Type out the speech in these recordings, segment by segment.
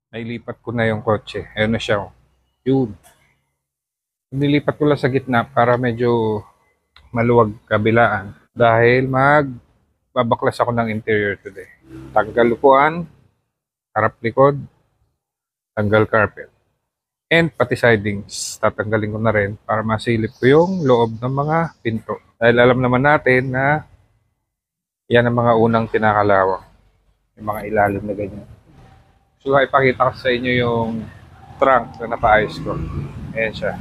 Nailipat ko na yung kotse. Ayun na siya. Oh. Yun. Nilipat ko lang sa gitna para medyo maluwag kabilaan. Dahil magbabaklas ako ng interior today. Tanggal upuan, harap likod, tanggal carpet. And pati sidings, tatanggalin ko na rin para masilip ko yung loob ng mga pinto. Dahil alam naman natin na yan ang mga unang tinakalawang. Yung mga ilalim na ganyan. So, ipakita ko sa inyo yung trunk na napaayos ko. Ayan siya.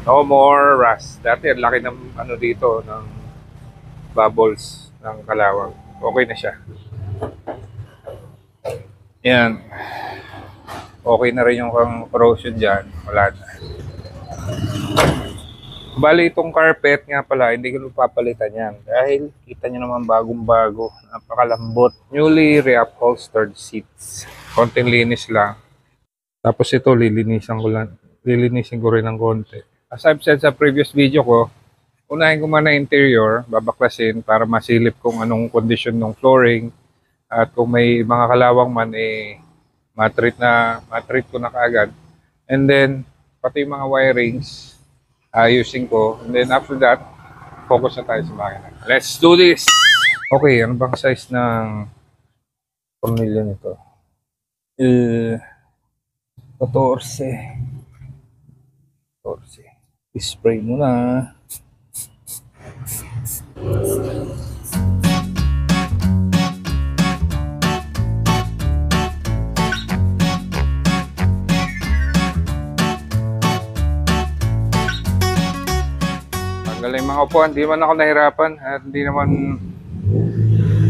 No more rust. Dati ang laki ng ano dito, ng bubbles ng kalawang. Okay na siya. Yan. Okay na rin yung corrosion dyan. Wala na. Bali itong carpet nga pala, hindi ko papalitan yan. Dahil kita nyo naman bagong-bago. Napakalambot. Newly reupholstered seats. Konting linis lang. Tapos ito, lilinisin ko rin ng konti. As I've said sa previous video ko, unahin ko muna interior, babaklasin para masilip kung anong condition ng flooring. At kung may mga kalawang man, matreat ko na kaagad. And then, pati yung mga wirings, ayusin ko. And then after that, focus na tayo sa makina. Let's do this! Okay, ano bang size ng tornilyo nito? 14. I-spray mo na. Tanggal yung mga upuan. Hindi man ako nahirapan at hindi naman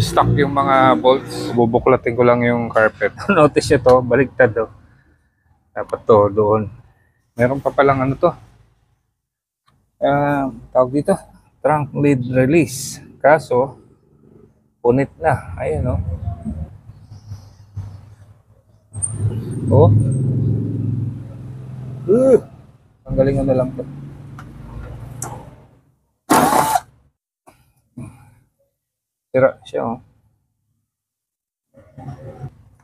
stuck yung mga bolts. Bubuklatin ko lang yung carpet. Notice nyo to, baligtad to. Dapat to, doon. Meron pa palang ano to. Tawag dito. Trunk lid release. Kaso, punit na. Ayan o. Oh. Tanggalin ko na lang to. Tira siya oh.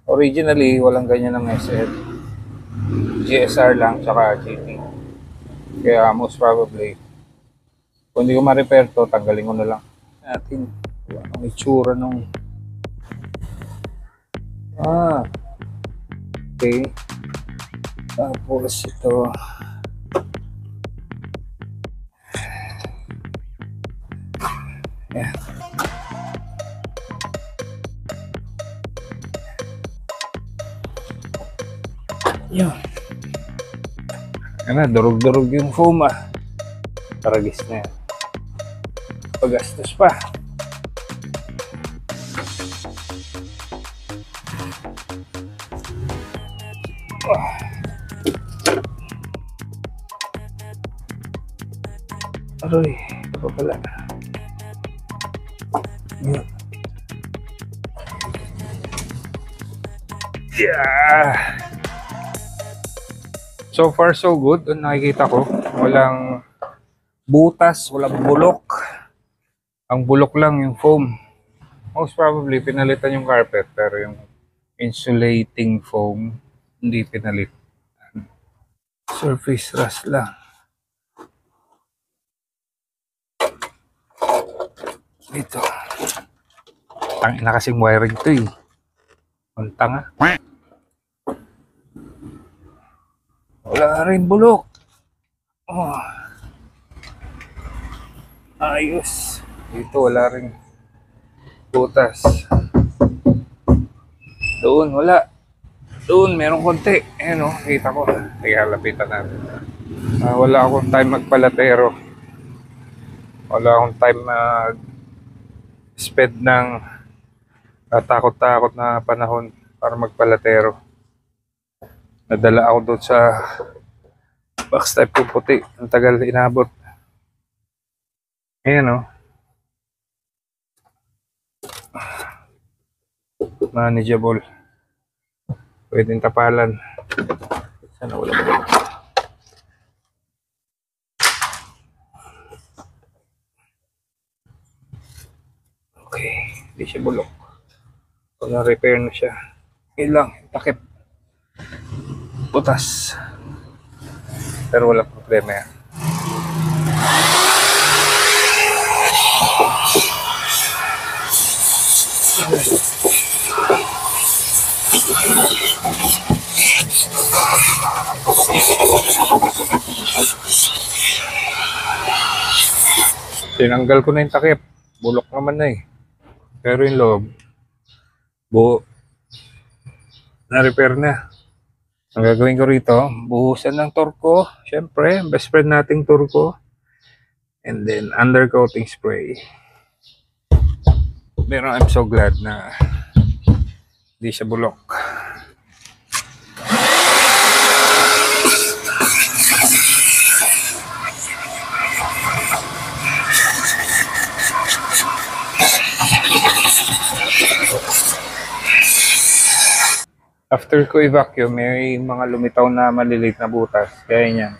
Originally, walang ganyan ng SL. GSR lang, tsaka GT. Kaya most probably, kung hindi ko ma-repair to, tanggalin ko na lang. Natin, ang itsura nung... Okay. Tapos ito... Yeah. Yun. Yan na, durog-durog yung foam ah. Taragis na yan. Pagastos pa. Aroy, ito pa pala. Yun. Yeah! So far so good. Nakikita ko, walang butas, walang bulok. Ang bulok lang yung foam. Most probably pinalitan yung carpet pero yung insulating foam hindi pinalit. Surface rust lang. Ito. Ang ina kasing wiring to eh. Ang tanga. Wala rin bulok. Oh. Ayos. Dito wala rin butas. Doon wala. Doon meron konti. Ayan o, kita ko. Teka, lapitan natin. Wala akong time magpalatero. Wala akong time spend ng takot-takot na panahon para magpalatero. Nadala ako doon sa box type ko puti. Ang tagal inabot. Ayan o. Manageable. Pwedeng tapalan. Sana wala ba? Okay. Hindi siya bulok. So, na-repair na siya. Ilang takip butas. Pero wala problema yan. Tinanggal ko na yung takip. Bulok naman na eh. Pero yung loob, buo. Na-repair na. Ang gagawin ko rito, buhusan ng turko. Siyempre, best friend nating turko. And then, undercoating spray. Pero I'm so glad na hindi siya bulok. After ko i-vacuum, may mga lumitaw na maliliit na butas. Kaya yan.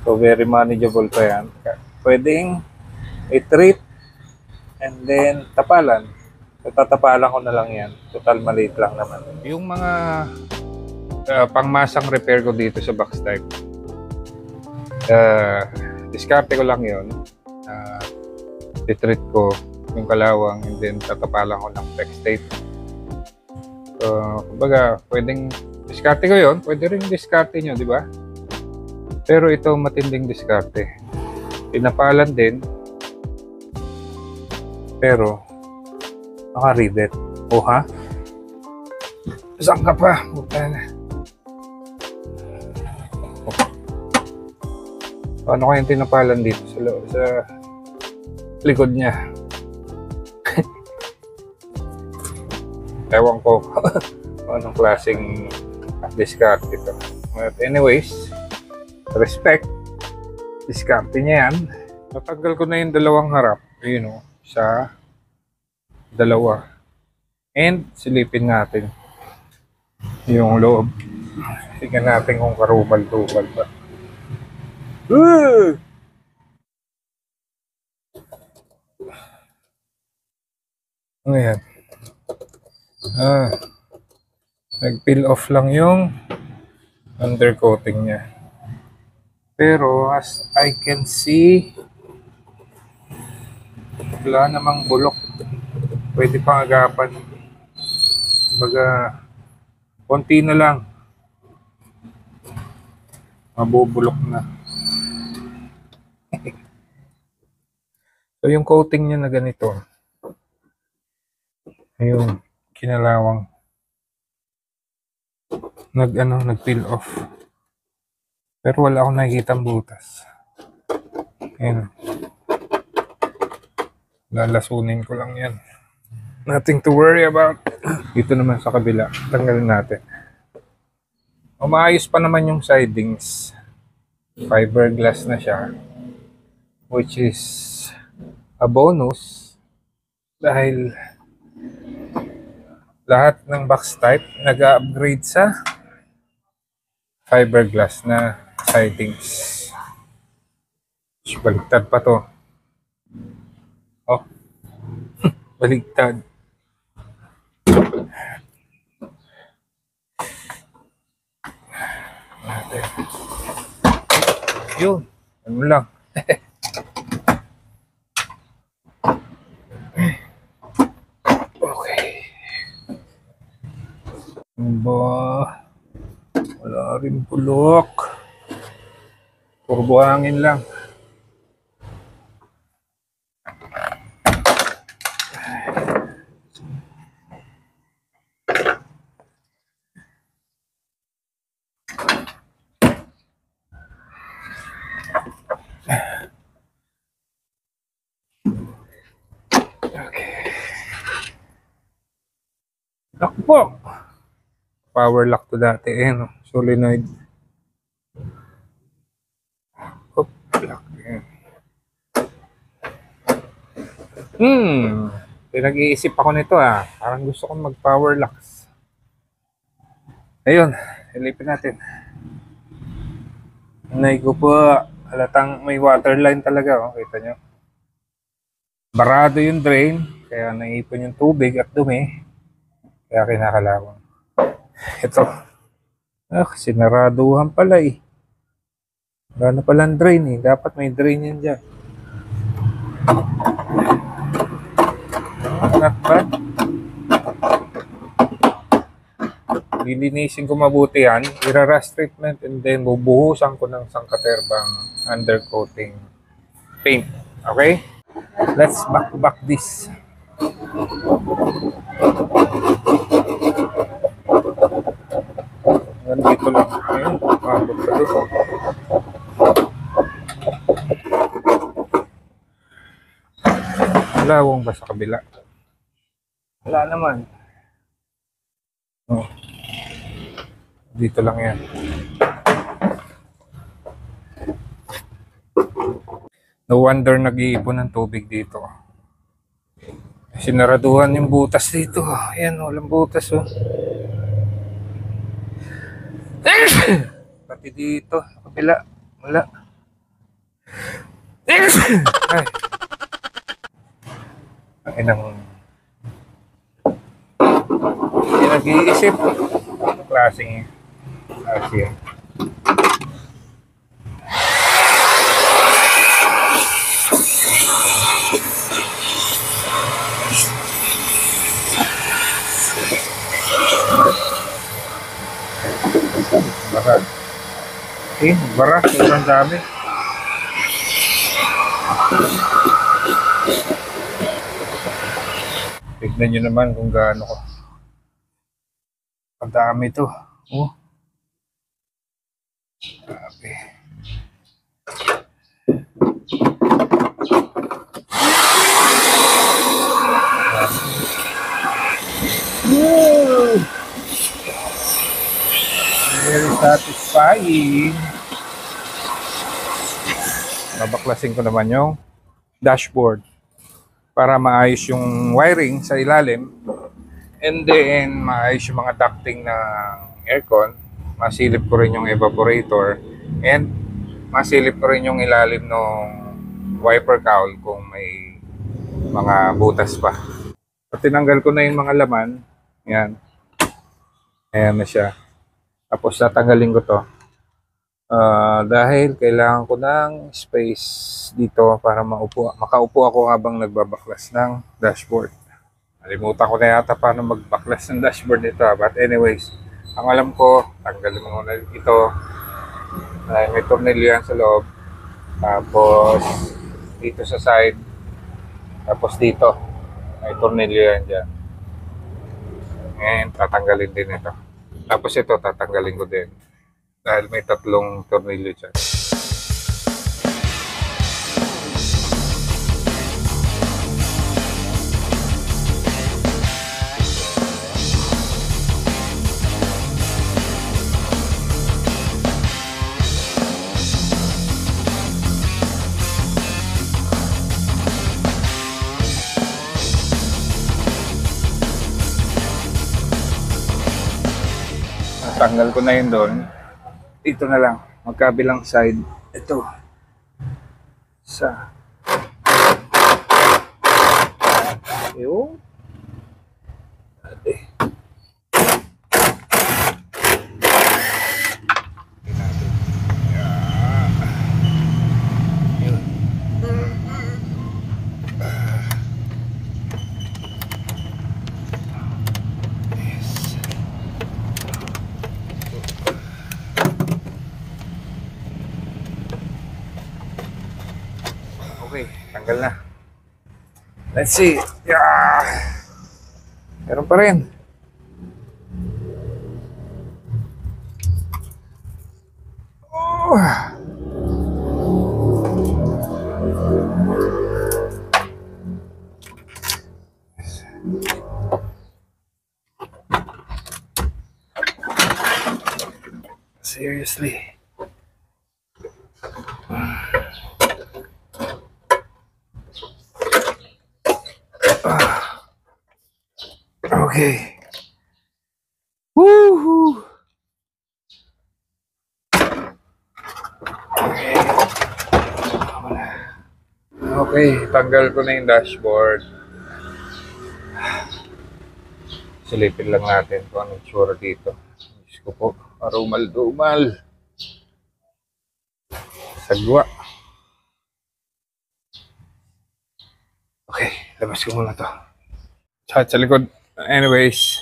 So, very manageable pa yan. Pwedeng i-treat and then tapalan. So, tatapalan ko na lang yan. Total maliit lang naman. Yung mga pangmasang repair ko dito sa box type, diskarte ko lang yun. I-treat ko yung kalawang and then tatapalan ko ng flex tape. So, kumbaga, pwedeng diskarte ko yun. Pwede rin diskarte nyo, di ba? Pero ito, matinding diskarte. Pinapalan din. Pero, naka-rivet. O ha? Saan ka pa? Buta na. Paano kayong tinapalan dito sa likod niya? Ewan ko anong klaseng discard ito. But anyways, respect. Discard niya yan. Natanggal ko na yung dalawang harap. Yun o, sa dalawa. And silipin natin yung loob. Tingnan natin kung karubal-tubal ba. Ano yan? Nag-peel off lang yung undercoating niya. Pero as I can see, wala namang bulok. Pwede pang agapan. Baga, konti na lang. Mabubulok na. So yung coating niya na ganito, yung kinalawang nag-peel off. Pero wala akong nakikitang butas. Ayan. Lalasunin ko lang yan. Nothing to worry about. Dito naman sa kabila, tanggalin natin. Umaayos pa naman yung sidings. Fiberglass na siya. Which is a bonus. Dahil lahat ng box type nag-upgrade sa fiberglass na sidings. Baligtad pa to. Oh. Baligtad. Yun. Ano lang. Okay. Ba, wala rin bulok. Puro buhangin lang. Okay. Lock po. Power lock to dati. No? Solenoid. Lock. Pinag-iisip ako nito Parang gusto kong mag-power locks. Ayun. Ilipin natin. Nay ko po. Halatang may water line talaga. Kita nyo. Barado yung drain. Kaya naipon yung tubig at dumi. Kaya kinakalawang. Ito. Sinaraduhan pala eh. Wala na palang drain eh. Dapat may drain yan dyan. Not bad. Lilinisin ko mabuti yan. Ira-rust treatment and then bubuhusan ko ng sangkaterbang undercoating paint. Okay? Let's back this. Dito lang. Ayun. Abot pa doon. Malawang ba sa kabila? Wala naman. Oh. Dito lang yan. No wonder nag-iipon ng tubig dito. Sinaraduhan yung butas dito. Ayan, walang butas oh. Pati dito, kabila. Wala. Ay. Ang inang nag-iisip. Klaseng klase yan. Bara. Bara. Sobrang dami. Tignan nyo naman kung gaano ko. Ang dami ito. Oh. Grabe. Woo! Very satisfying. Babaklasin ko naman yung dashboard para maayos yung wiring sa ilalim and then maayos yung mga ducting ng aircon. Masilip ko rin yung evaporator and masilip ko rin yung ilalim ng wiper cowl kung may mga butas pa. So, tinanggal ko na yung mga laman. Yan. Ayan na siya. Tapos tatanggalin ko to. Dahil kailangan ko ng space dito para makaupo ako habang nagbabaklas ng dashboard. Nalimutan ko na yata paano magbaklas ng dashboard nito. But anyways, ang alam ko, tanggalin mo na ito. May tornilyo yan sa loob. Tapos dito sa side. Tapos dito. May tornilyo yan dyan. And tatanggalin din ito. Tapos ito, tatanggalin ko din. Dahil may tatlong tornilyo dyan. Tanggal ko na yun doon. Dito na lang. Magkabilang side. Ito. Sa. Yun. Ate. Okay, tanggal na. Let's see. Yeah. Meron pa rin. Oh. Seriously. Okay. Woohoo! Okay. Okay, tanggal ko na yung dashboard. Silipin lang natin kung anong tsura dito. Diyos ko po, arumal-dumal. Sagwa. Okay, labas ko muna to. Sa likod. Anyways,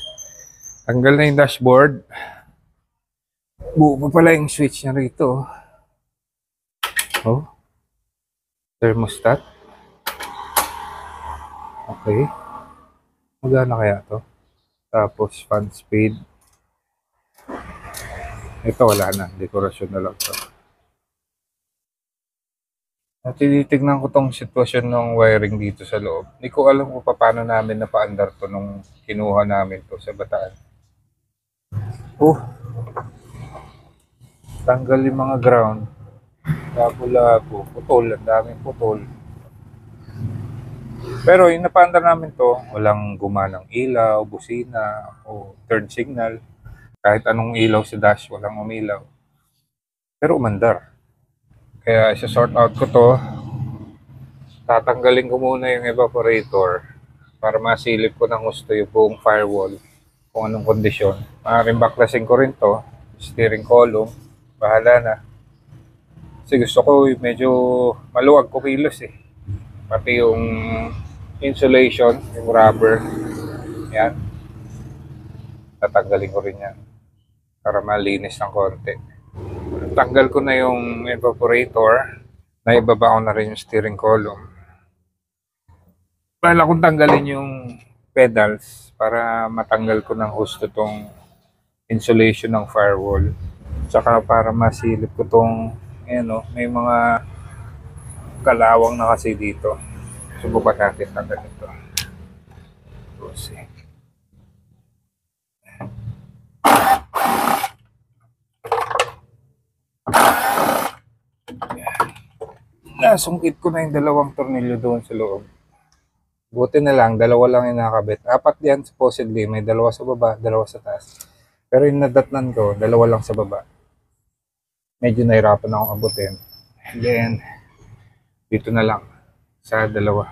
tanggal na yung dashboard. Buo pa pala yung switch niya rito. Oh. Thermostat. Okay. Magana kaya to? Tapos fan speed. Ito wala na. Dekorasyon na lang to. At tinitignan ko tong sitwasyon ng wiring dito sa loob. Hindi ko alam kung paano namin napaandar to nung kinuha namin to sa Bataan. Oh, tanggal yung mga ground. Labo-labo. Putol. Ang daming putol. Pero yung napaandar namin to, walang gumanang ilaw, busina, o turn signal. Kahit anong ilaw sa dash, walang umilaw. Pero umandar. Kaya isa-sort out ko to. Tatanggalin ko muna yung evaporator para masilip ko ng gusto yung buong firewall kung anong kondisyon. Maaaring baklasin ko rin to, steering column, bahala na. Kasi gusto ko medyo maluwag kumilos eh. Pati yung insulation, yung rubber, yan. Tatanggalin ko rin yan para malinis ng konti. Tanggal ko na yung evaporator, naibaba ko na rin yung steering column. Bala kong tanggalin yung pedals para matanggal ko ng husto tong insulation ng firewall. Tsaka para masilip ko tong, may mga kalawang na kasi dito. Subukan natin tanggalin ito. Nasungkit ko na yung dalawang tornilyo doon sa loob. Buti na lang, dalawa lang yung nakakabit. Apat yan supposedly, may dalawa sa baba, dalawa sa taas. Pero yung nadatnan ko, dalawa lang sa baba. Medyo nahirapan akong abutin. And then, dito na lang, sa dalawa.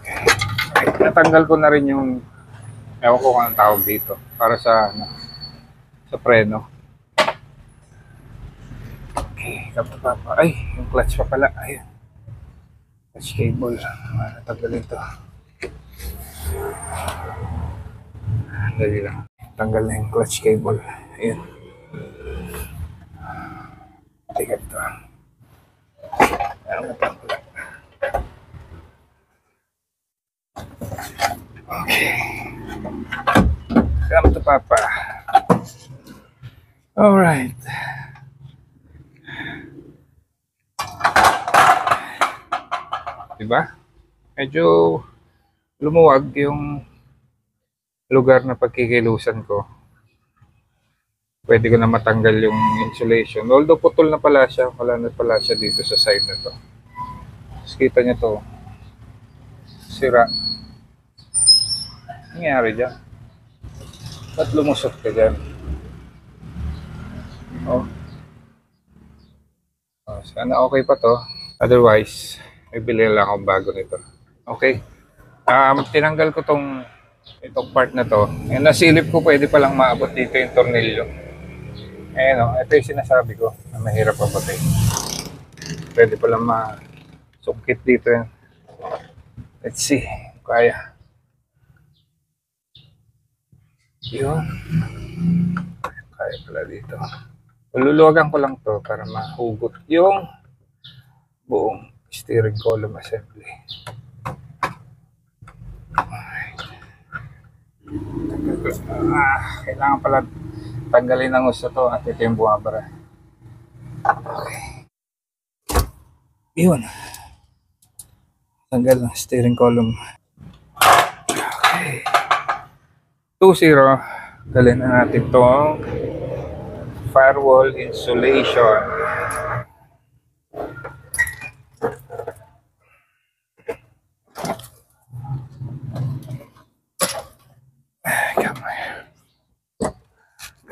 Okay. Natanggal ko na rin yung, ewan ko kung anong tawag dito, para sa preno. Okay, kapapapa. Ay, yung clutch pa pala. Ayun. Clutch cable. Natanggalin ito. Dali lang. Tanggal na yung clutch cable. Ayun. Teka ito. Ayun, natanggal. Okay. Come to Papa. Alright. Diba? Medyo lumuwag yung lugar na pagkikilusan ko. Pwede ko na matanggal yung insulation. Although putol na pala siya, wala na pala siya dito sa side na to. Tapos kita niyo to. Sira. Nangyari dyan. Ba't lumusot ka dyan? Oh. Sana okay pa to. Otherwise, bibili lang akong bago nito. Okay. Tinanggal ko itong part na to. Yung nasilip ko, pwede palang maabot dito yung tornilyo. Ito yung sinasabi ko na mahirap abutin. Pwede palang masungkit dito yan. Let's see. Kaya. Yun. Kaya pala dito. Luluwagan ko lang to para mahugot yung buong steering column assembly. Kailangan pala tanggalin ng gusto to at ito yung bumabara. Okay. Yun. Tanggal ng steering column. Okay. 2-0. Dalhin na natin tong firewall insulation.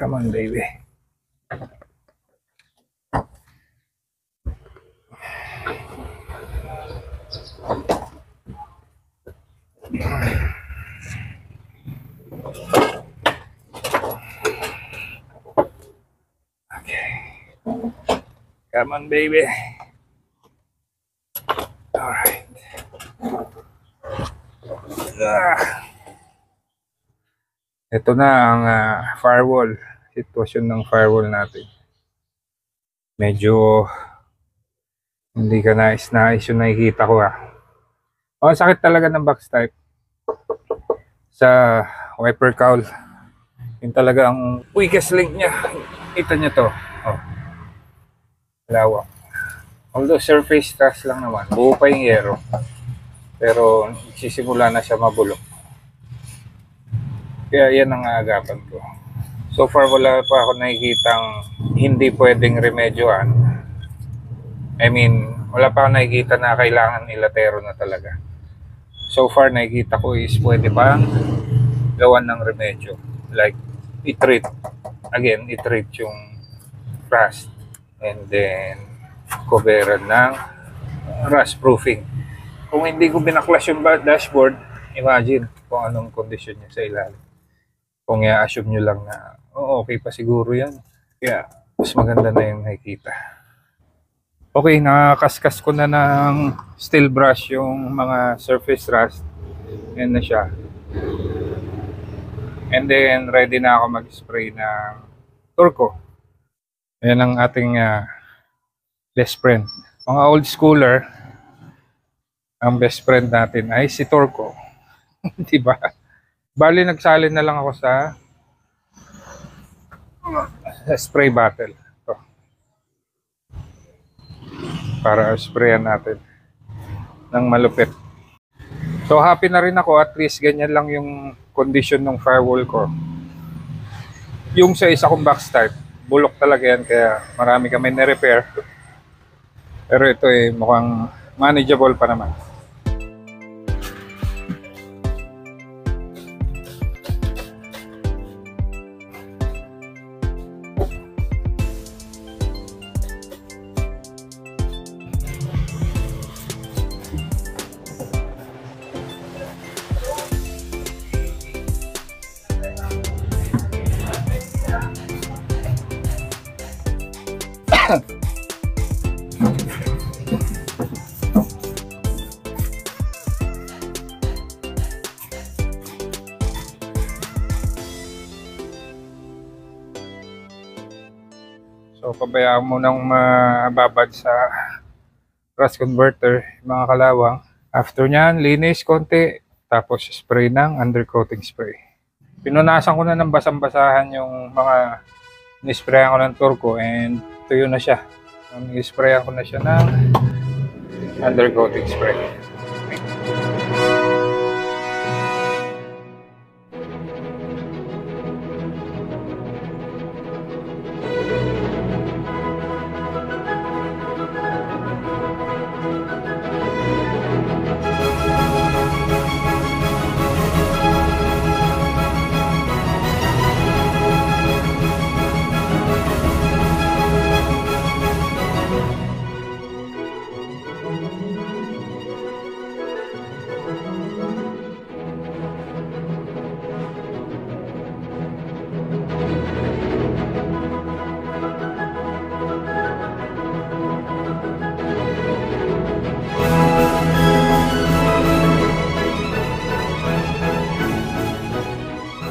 Come on, baby. Come on, baby. Alright. Ito na ang firewall. Sitwasyon ng firewall natin. Medyo hindi ka nais yung nakikita ko sakit talaga ng box type sa wiper cowl. Yun talaga ang weakest link niya. Kita niyo to. Lawak. Although surface thrust lang naman, buo pa yung yero. Pero sisimula na siya mabulok. Kaya yan ang aagapan ko. So far wala pa ako nakikitang hindi pwedeng remedyoan. I mean, wala pa ako nakikita na kailangan ilatero na talaga. So far nakikita ko is pwede pa gawan ng remedyo. Like, i-treat. Again, i-treat yung rust. And then, coveran ng rust proofing. Kung hindi ko binaklas yung dashboard, imagine kung anong condition niya sa ilalim. Kung i-assume nyo lang na okay pa siguro yan, kaya mas maganda na yung nakikita. Okay, nakakaskas ko na ng steel brush yung mga surface rust. Yan na siya. And then ready na ako mag-spray ng Turco. Yan ang ating best friend. Mga old schooler, ang best friend natin ay si Turco. Diba? Bali, nagsalin na lang ako sa spray bottle. Ito. Para sprayan natin ng malupit. So, happy na rin ako. At least ganyan lang yung condition ng firewall ko. Yung sa isa kong box type, bulok talaga yan. Kaya marami kami na-repair. Pero ito mukhang manageable pa naman. So, pabayaan mo nang mababad sa rust converter, mga kalawang. After nyan, linis konti, tapos spray ng undercoating spray. Pinunasan ko na ng basang-basahan yung mga nisprayan ko ng Turco and tuyo na siya. Nisprayan ko na siya ng undercoating spray.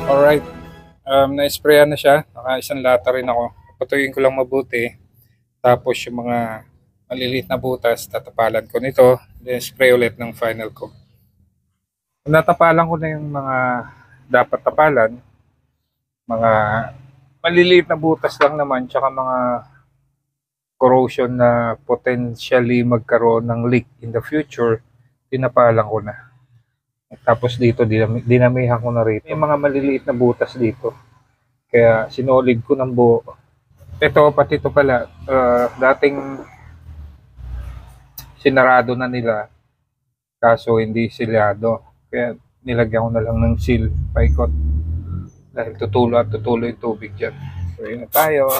Alright, na-sprayan na siya. Naka-isang lata rin ako. Patuyin ko lang mabuti. Tapos yung mga maliliit na butas, tatapalan ko nito. Then spray ulit ng final coat. Natapalan ko na yung mga dapat tapalan. Mga maliliit na butas lang naman. Tsaka mga corrosion na potentially magkaroon ng leak in the future. Tinapalan ko na. Tapos dito, dinamihan ko na rito. May mga maliliit na butas dito. Kaya sinolid ko ng buo. Ito, pati ito pala, dating sinarado na nila. Kaso hindi silado. Kaya nilagyan ko na lang ng seal, paikot. Dahil tutulo at tutulo yung tubig dyan. So yun na tayo.